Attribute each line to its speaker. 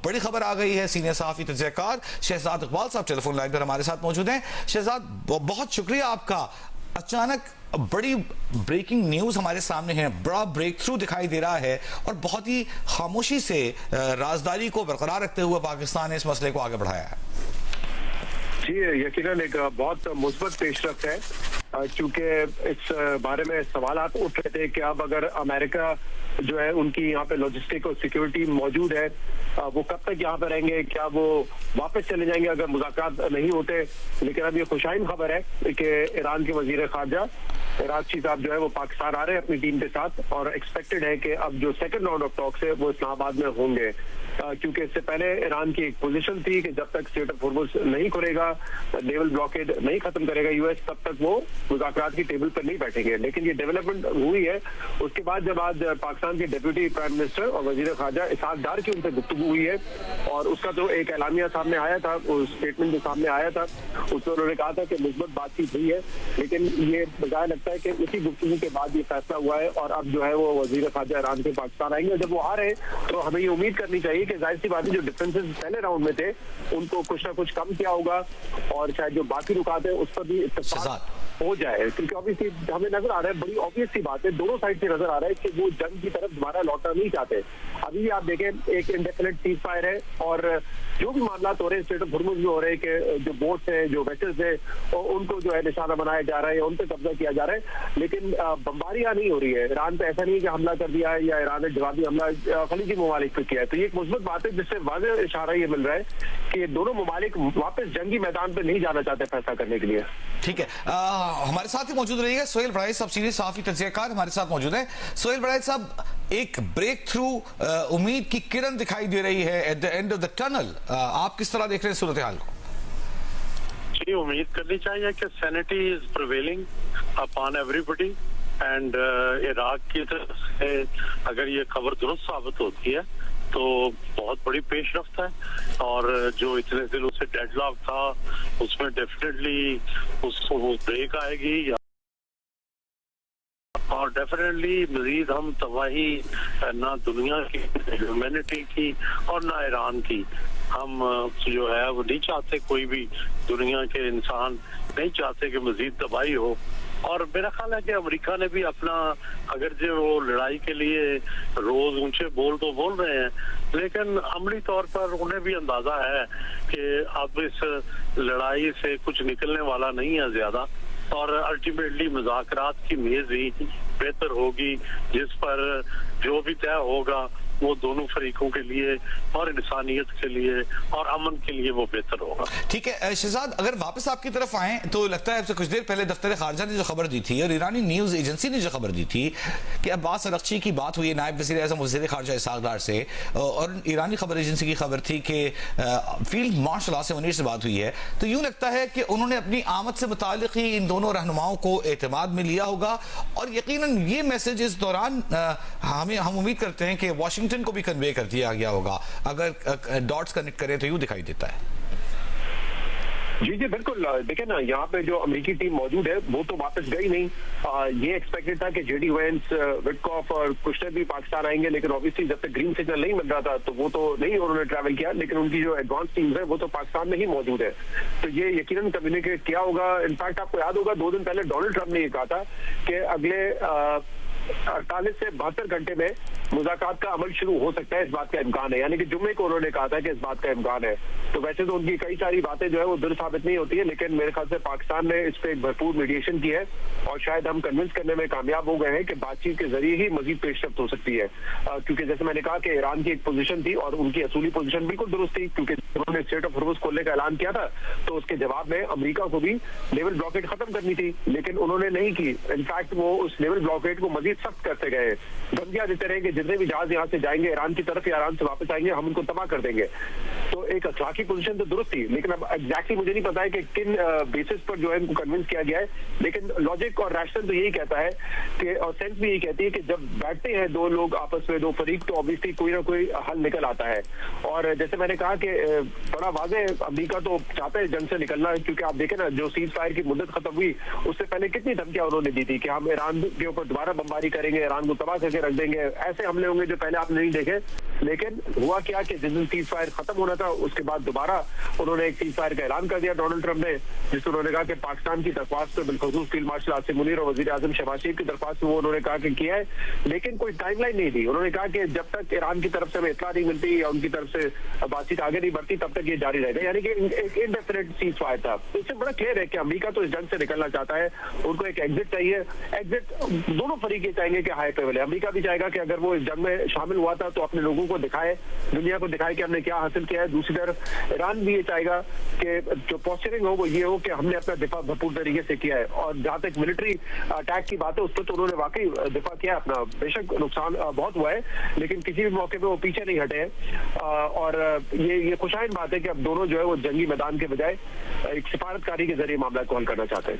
Speaker 1: बड़ी खबर आ गई है। सीनियर सहाफी तजज़ियाकार शहजाद इकबाल साहब टेलीफोन लाइन पर हमारे साथ मौजूद हैं। शहजाद, बहुत शुक्रिया आपका। अचानक बड़ी ब्रेकिंग न्यूज हमारे सामने है, बड़ा ब्रेक थ्रू दिखाई दे रहा है और बहुत ही खामोशी से राजदारी को बरकरार रखते हुए पाकिस्तान ने इस मसले को आगे बढ़ाया है।
Speaker 2: जी, यकीनन एक बहुत मुस्बत पेशरफ्त है, क्योंकि इस बारे में सवालात उठ रहे थे कि अब अगर अमेरिका जो है उनकी यहाँ पे लॉजिस्टिक और सिक्योरिटी मौजूद है, वो कब तक यहाँ पे रहेंगे, क्या वो वापस चले जाएंगे अगर मुज़ाकरात नहीं होते। लेकिन अब ये खुशाइन खबर है कि ईरान के वजीर खारजा इराक़ची साहब जो है वो पाकिस्तान आ रहे हैं अपनी टीम के साथ, और एक्सपेक्टेड है कि अब जो सेकंड राउंड ऑफ टॉक्स है वो इस्लामाबाद में होंगे, क्योंकि इससे पहले ईरान की एक पोजीशन थी कि जब तक स्ट्रेट ऑफ हॉर्मुज़ नहीं खुलेगा, नेवल ब्लॉकेड नहीं खत्म करेगा यूएस, तब तक वो मुज़ाकरात की टेबल पर नहीं बैठेंगे। लेकिन ये डेवलपमेंट हुई है उसके बाद, जब आज पाकिस्तान के डिप्टी प्राइम मिनिस्टर और वजीर खारजा इसहाक डार की उनसे गुफ्तगू हुई है, और उसका जो एक एलामिया सामने आया था, उस स्टेटमेंट जो सामने आया था, उसमें उन्होंने कहा था कि मुस्बत बातचीत हुई है। लेकिन ये बजाय लगता है कि उसी गुफ्तगू के बाद ये फैसला हुआ है, और अब जो है वो वजीर खारजा ईरान से पाकिस्तान आएंगे। जब वो आ रहे हैं तो हमें ये उम्मीद करनी चाहिए कि जाहिर सी बात है जो डिफरेंसेस पहले राउंड में थे उनको कुछ ना कुछ कम किया होगा, और शायद जो बाकी रुकावटें उस पर भी इत्तेफाक हो जाए, क्योंकि ऑब्वियसली हमें नजर आ रहा है, बड़ी ऑब्वियस सी बात है, दोनों साइड से नजर आ रहा है कि वो जंग की तरफ दोबारा लौटना नहीं चाहते। अभी भी आप देखें एक इंडेफिनिट सीज फायर है, और जो भी मामला हो रहे हैं स्ट्रेट ऑफ हॉर्मुज़ में हो रहे हैं कि जो बोट्स हैं, जो वेसल्स हैं, उनको जो है निशाना बनाया जा रहा है, उन पर कब्जा किया जा रहा है, लेकिन बमबारियां नहीं हो रही है। ईरान पे ऐसा नहीं है कि हमला कर दिया है या ईरान ने जवाबी हमला खलीजी ममालिक पे किया है। तो ये एक मुस्बत बात है जिससे वाज़ेह इशारा ये मिल रहा है कि दोनों ममालिक वापस जंगी मैदान पे नहीं जाना चाहते फैसला करने के लिए।
Speaker 1: ठीक है, हमारे साथ ही मौजूद रहिएगा सोहेल बड़ाई साहब, सीनियर सहाफी तजज़ियाकार हमारे साथ मौजूद है। सोहेल बड़ाई साहब, एक ब्रेक थ्रू, उम्मीद की किरण दिखाई दे रही है at the end of the tunnel, आप किस तरह देख रहे हैं सूरत हाल को?
Speaker 3: जी, उम्मीद करनी चाहिए कि sanity is prevailing upon everybody, and Iraq की तरफ से अगर ये खबर दुरुस्त साबित होती है तो बहुत बड़ी पेशरफ्त है, और जो इतने दिनों से डेडलॉक था उसमें डेफिनेटली उसको वो ब्रेक आएगी, और डेफिनेटली मजीद हम तबाही ना दुनिया की, ह्यूमैनिटी की और ना ईरान की, हम जो है वो नहीं चाहते, कोई भी दुनिया के इंसान नहीं चाहते कि मजीद तबाही हो। और मेरा ख्याल है कि अमेरिका ने भी अपना, अगर जो वो लड़ाई के लिए रोज ऊंचे बोल तो बोल रहे हैं, लेकिन अमली तौर पर उन्हें भी अंदाजा है कि अब इस लड़ाई से कुछ निकलने वाला नहीं है ज्यादा, और अल्टीमेटली मुज़ाकरात की मेज ही बेहतर होगी, जिस पर जो भी तय होगा वो दोनों फरीकों के लिए और इंसानियत के लिए और अमन के लिए वो बेहतर होगा।
Speaker 1: ठीक है शहजाद, अगर वापस आपकी तरफ आए तो लगता है कुछ देर पहले दफ्तर खारजा ने जो खबर दी थी और ईरानी न्यूज एजेंसी ने जो खबर दी थी कि अब्बास अरगची की बात हुई है नायब वज़ीर आज़म वज़ीर खारजा इसहाक डार से, और ईरानी खबर एजेंसी की खबर थी कि फील्ड मार्शल आसिम मुनीर से बात हुई है, तो यूं लगता है कि उन्होंने अपनी आमद से मुताल्लिक ही इन दोनों रहनुमाओं को एतमाद में लिया होगा, और यकीनन ये मैसेज इस दौरान हम उम्मीद करते हैं कि वाशिंगटन को भी कन्वे कर दिया गया होगा। अगर डॉट्स कनेक्ट करें तो यूं दिखाई देता है।
Speaker 2: जी जी बिल्कुल, देखें ना, यहाँ पे जो अमेरिकी टीम मौजूद है वो तो वापस गई नहीं। ये एक्सपेक्टेड था कि जेडी वेंस, विटकॉफ और कुशनर भी पाकिस्तान आएंगे, लेकिन ऑब्वियसली जब तक ग्रीन सिग्नल नहीं मिल रहा था तो वो तो नहीं उन्होंने ट्रैवल किया, लेकिन उनकी जो एडवांस टीम्स है वो तो पाकिस्तान में ही मौजूद है। तो ये यकीनन कम्युनिकेट किया होगा। इनफैक्ट आपको याद होगा 2 दिन पहले डोनाल्ड ट्रंप ने ये कहा था कि अगले 48 से 72 घंटे में मुज़ाकरात का अमल शुरू हो सकता है, इस बात का इम्कान है, यानी कि जुम्मे को उन्होंने कहा था कि इस बात का इम्कान है। तो वैसे तो उनकी कई सारी बातें जो है वो दुरुस्त साबित नहीं होती है, लेकिन मेरे ख्याल से पाकिस्तान ने इस पर एक भरपूर मीडिएशन की है, और शायद हम कन्विंस करने में कामयाब हो गए हैं कि बातचीत के जरिए ही मजीद पेशरफ्त हो सकती है। क्योंकि जैसे मैंने कहा कि ईरान की एक पोजीशन थी और उनकी असूली पोजीशन बिल्कुल दुरुस्त थी, क्योंकि उन्होंने स्ट्रेट ऑफ हॉर्मुज़ खोलने का ऐलान किया था तो उसके जवाब में अमेरिका को भी नेवल ब्लॉकेड खत्म करनी थी, लेकिन उन्होंने नहीं की। इनफैक्ट वो उस नेवल ब्लॉकेड को मजीद सख्त करते गए, धमकियां देते रहे कि जितने भी जहाज यहाँ से जाएंगे ईरान की तरफ या ईरान से वापस आएंगे हम उनको तबाह कर देंगे। तो एक अखलाकी पोजीशन तो दुरुस्त थी, लेकिन अब एग्जैक्टली मुझे नहीं पता है कि किन बेसिस पर जो है इनको कन्विंस किया गया है, लेकिन लॉजिक और रैशनल तो यही कहता है कि, और सेंस भी यही कहती है कि जब बैठते हैं दो लोग आपस में, दो फरीक, तो ऑब्वियसली कोई ना कोई हल निकल आता है। और जैसे मैंने कहा कि बड़ा वाज़ेह अमेरिका तो चाहता है जंग से निकलना, क्योंकि आप देखें ना जो सीज फायर की मुद्दत खत्म हुई उससे पहले कितनी धमकियां उन्होंने दी थी कि हम ईरान के ऊपर दोबारा बमबारी करेंगे, ईरान को तबाह करके रख देंगे, ऐसे हमले होंगे जो पहले आपने नहीं देखे। लेकिन हुआ क्या कि जिस दिन सीज फायर खत्म होना था उसके बाद दोबारा उन्होंने एक सीज फायर का ऐलान कर दिया डोनाल्ड ट्रंप ने, जिसमें उन्होंने कहा कि पाकिस्तान की दरख्वास्त पर बिलखसूस फील्ड मार्शल आसिम मुनीर और वजीर आजम शहबाज शरीफ की दरख्वास्त वो उन्होंने कहा कि किया है, लेकिन कोई टाइमलाइन नहीं दी। उन्होंने कहा कि जब तक ईरान की तरफ से हमें इत्तला नहीं मिलती या उनकी तरफ से बातचीत आगे नहीं बढ़ती तब तक ये जारी रहेगा, यानी कि एक इंडेफिनिट सीज फायर था। तो इससे बड़ा क्लियर है कि अमेरिका तो इस जंग से निकलना चाहता है, उनको एक एग्जिट चाहिए। एग्जिट दोनों फरीक चाहेंगे कि हाई लेवल है। अमेरिका भी चाहेगा कि अगर वो इस जंग में शामिल हुआ था तो अपने लोगों को दिखाए, दुनिया को दिखाए कि हमने क्या हासिल किया है। दूसरी तरफ ईरान भी ये चाहेगा कि जो पोस्चरिंग हो वो ये हो कि हमने अपना दिफा भरपूर तरीके से किया है। और जहां तक मिलिट्री अटैक की बात है उस पर तो उन्होंने वाकई दिफा किया अपना, बेशक नुकसान बहुत हुआ है लेकिन किसी भी मौके पे वो पीछे नहीं हटे हैं। और ये खुशाइन बात है कि अब दोनों जो है वो जंगी मैदान के बजाय एक सिफारतकारी के जरिए मामला को हल करना चाहते हैं।